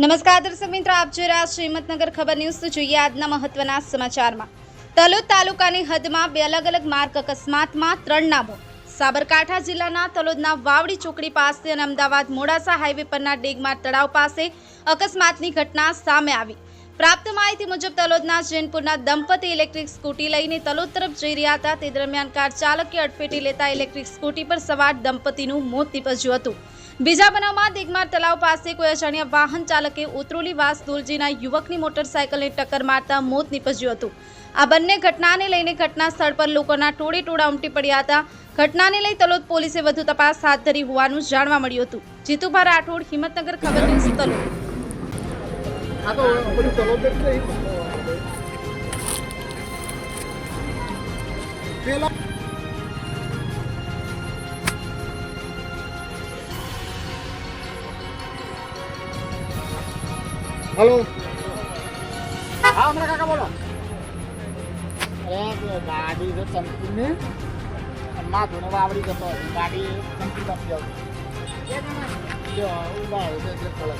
નમસ્કાર દર્શક મિત્રો, આપ જોઈ રહ્યા છો હિંમતનગર ખબર ન્યૂઝ। તો જોઈએ આજના મહત્વના સમાચારમાં। તલોદ તાલુકાની હદમાં બે અલગ અલગ માર્ગ અકસ્માતમાં 3 ના મોત। સાબરકાંઠા જિલ્લાના તલોદના વાવડી ચોકડી પાસે અને અમદાવાદ મોડાસા હાઈવે પરના ડેગમાર તળાવ પાસે અકસ્માતની ઘટના સામે આવી। પ્રાપ્ત માહિતી મુજબ તલોદના જૈનપુરના દંપતી ઇલેક્ટ્રિક સ્કૂટી લઈને તલોદ તરફ જઈ રહ્યા હતા। તે દરમિયાન કાર ચાલકે અડફેટે લેતા ઇલેક્ટ્રિક સ્કૂટી પર સવાર દંપતીનું મોત નીપજ્યું હતું। બીજા બનાવમાં દેગમાર તળાવ પાસે કોઈ અજાણ્યા વાહન ચાલકે ઉતરોલી વાસ દોરજીના યુવકની મોટરસાયકલને ટક્કર મારતા મોત નીપજ્યું હતું। આ બંને ઘટનાને લઈને ઘટના સ્થળ પર લોકોના ટોળે ઉમટી પડ્યા હતા। ઘટનાને લઈ તલોદ પોલીસે વધુ તપાસ હાથ ધરી હોવાનું જાણવા મળ્યું હતું। જીતુભા રાઠોડ, હિંમતનગર ખબર ન્યૂઝ, તલોદ। हेलो हाँ हमारा काका बोलो अरे गाड़ी जो चमकी में ना धोने वावड़ी जतो गाड़ी चमकी बस जाओ ये ना जो उबा हो जे कला